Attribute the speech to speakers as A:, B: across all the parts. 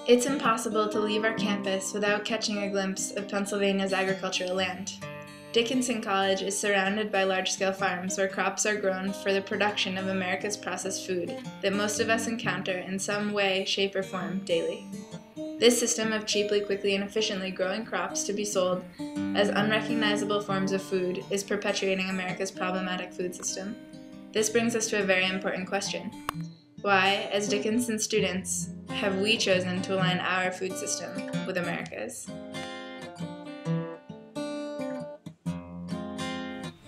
A: It's impossible to leave our campus without catching a glimpse of Pennsylvania's agricultural land. Dickinson College is surrounded by large-scale farms where crops are grown for the production of America's processed food that most of us encounter in some way, shape, or form daily. This system of cheaply, quickly, and efficiently growing crops to be sold as unrecognizable forms of food is perpetuating America's problematic food system. This brings us to a very important question. Why, as Dickinson students, have we chosen to align our food system with America's?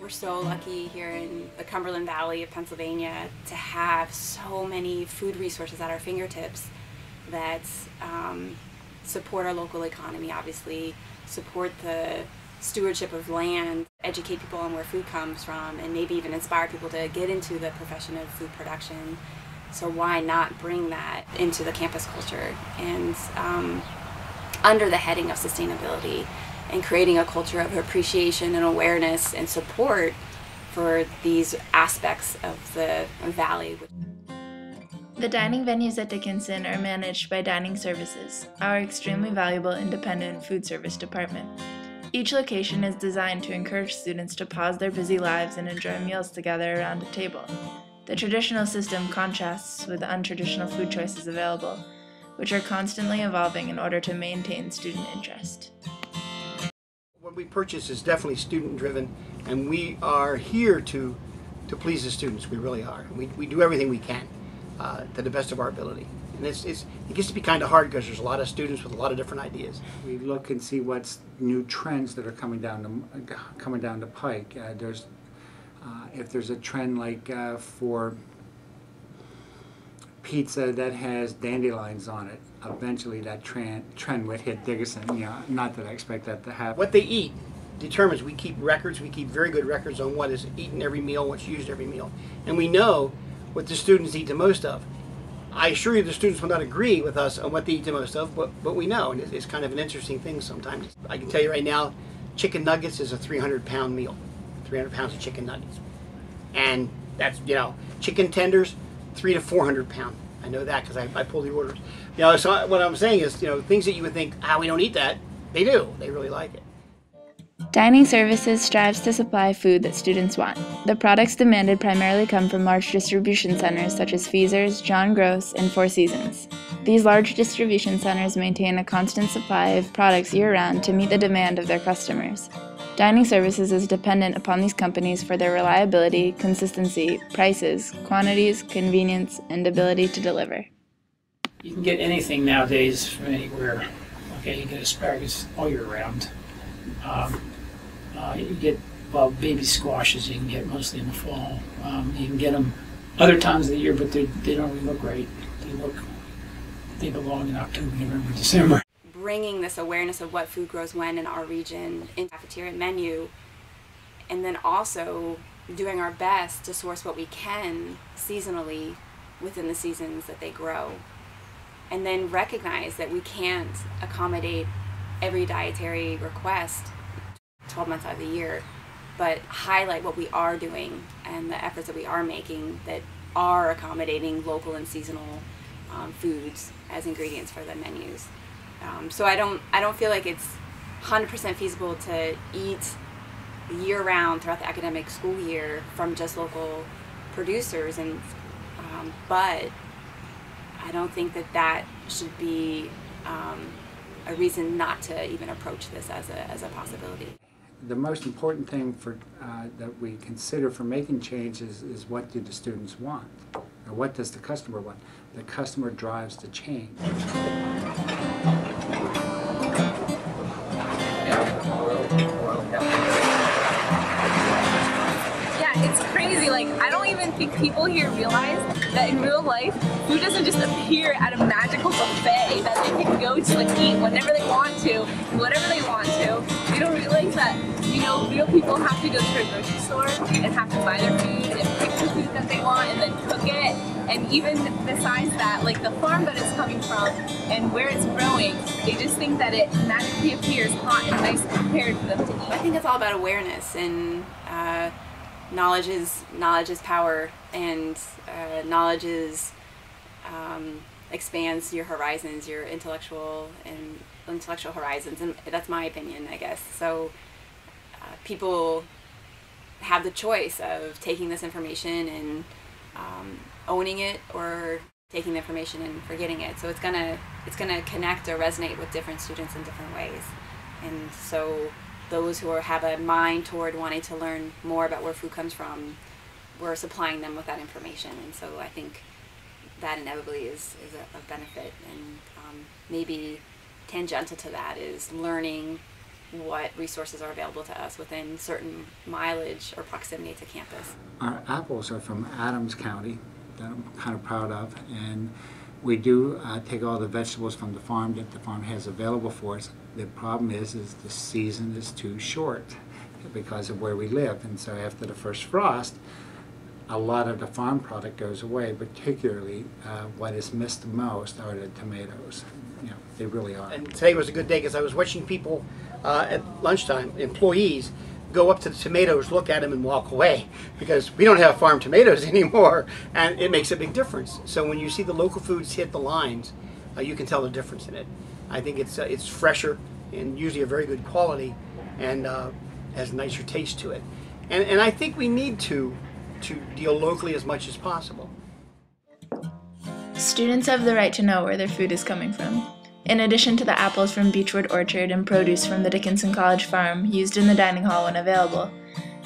B: We're so lucky here in the Cumberland Valley of Pennsylvania to have so many food resources at our fingertips that support our local economy, obviously, support the stewardship of land, educate people on where food comes from, and maybe even inspire people to get into the profession of food production. So why not bring that into the campus culture and under the heading of sustainability and creating a culture of appreciation and awareness and support for these aspects of the valley.
A: The dining venues at Dickinson are managed by Dining Services, our extremely valuable independent food service department. Each location is designed to encourage students to pause their busy lives and enjoy meals together around a table. The traditional system contrasts with the untraditional food choices available, which are constantly evolving in order to maintain student interest.
C: What we purchase is definitely student-driven, and we are here to please the students. We really are. We do everything we can to the best of our ability. And it gets to be kind of hard because there's a lot of students with a lot of different ideas.
D: We look and see what's new trends that are coming down the pike. If there's a trend like for pizza that has dandelions on it, eventually that trend would hit Dickinson. Not that I expect that to happen.
C: What they eat determines. We keep records. We keep very good records on what is eaten every meal, what's used every meal, and we know what the students eat the most of. I assure you the students will not agree with us on what they eat the most of, but we know, and it's kind of an interesting thing sometimes. I can tell you right now, chicken nuggets is a 300-pound meal, 300 pounds of chicken nuggets. And that's, chicken tenders, 300 to 400 pounds. I know that because I pull the orders. So what I'm saying is, things that you would think, we don't eat that, they do. They really like it.
A: Dining Services strives to supply food that students want. The products demanded primarily come from large distribution centers such as Feasers, John Gross, and Four Seasons. These large distribution centers maintain a constant supply of products year-round to meet the demand of their customers. Dining Services is dependent upon these companies for their reliability, consistency, prices, quantities, convenience, and ability to deliver.
E: You can get anything nowadays from anywhere. Okay, you get asparagus all year round. You get, baby squashes you can get mostly in the fall. You can get them other times of the year, but they don't really look great. They belong in October, November, December.
B: Bringing this awareness of what food grows when in our region in the cafeteria menu, and then also doing our best to source what we can seasonally within the seasons that they grow, and then recognize that we can't accommodate every dietary request 12 months out of the year, but highlight what we are doing and the efforts that we are making that are accommodating local and seasonal foods as ingredients for the menus. So I don't feel like it's 100% feasible to eat year-round throughout the academic school year from just local producers, but I don't think that should be a reason not to even approach this as a possibility.
D: The most important thing that we consider for making changes is what do the students want, or what does the customer want. The customer drives the change.
F: It's crazy. I don't even think people here realize that in real life, food doesn't just appear at a magical buffet that they can go to and eat whenever they want to, whatever they want to. They don't realize that, real people have to go to a grocery store and have to buy their food and pick the food that they want and then cook it. And even besides that, the farm that it's coming from and where it's growing, they just think that it magically appears hot and nice and prepared for them to eat.
B: I think it's all about awareness, and knowledge is power, and knowledge is expands your horizons, your intellectual horizons, and that's my opinion, I guess. So people have the choice of taking this information and owning it, or taking the information and forgetting it. So it's gonna connect or resonate with different students in different ways. And so those who have a mind toward wanting to learn more about where food comes from, we're supplying them with that information. And so I think that inevitably is a benefit. And maybe tangential to that is learning what resources are available to us within certain mileage or proximity to campus.
D: Our apples are from Adams County, that I'm kind of proud of, and we do take all the vegetables from the farm that the farm has available for us. The problem is the season is too short because of where we live, and so after the first frost, a lot of the farm product goes away, particularly what is missed the most are the tomatoes. You know, they really are.
C: And today was a good day because I was watching people at lunchtime, employees, go up to the tomatoes, look at them, and walk away because we don't have farm tomatoes anymore, and it makes a big difference. So when you see the local foods hit the lines, you can tell the difference in it. I think it's fresher and usually a very good quality, and has a nicer taste to it. And I think we need to deal locally as much as possible.
A: Students have the right to know where their food is coming from. In addition to the apples from Beechwood Orchard and produce from the Dickinson College farm used in the dining hall when available,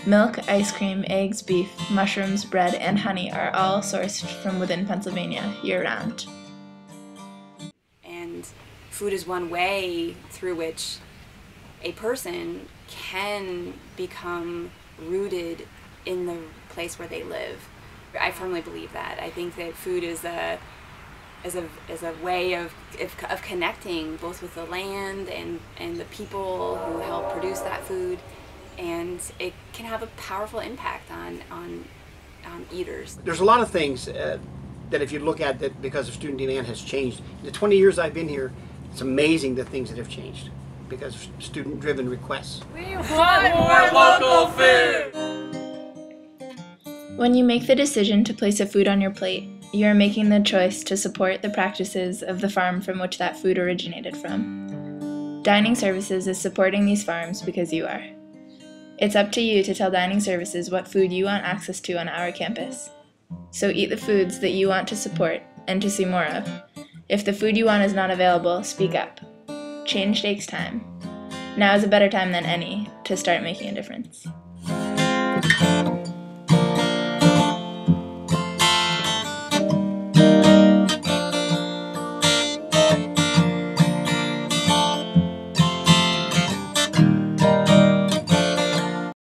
A: milk, ice cream, eggs, beef, mushrooms, bread, and honey are all sourced from within Pennsylvania year-round.
B: And food is one way through which a person can become rooted in the place where they live. I firmly believe that. I think that food is a way of connecting both with the land and the people who help produce that food, and it can have a powerful impact on eaters.
C: There's a lot of things that if you look at that because of student demand has changed. In the 20 years I've been here, it's amazing the things that have changed because of student-driven requests.
F: We want more local food!
A: When you make the decision to place a food on your plate, you are making the choice to support the practices of the farm from which that food originated from. Dining Services is supporting these farms because you are. It's up to you to tell Dining Services what food you want access to on our campus. So eat the foods that you want to support and to see more of. If the food you want is not available, speak up. Change takes time. Now is a better time than any to start making a difference.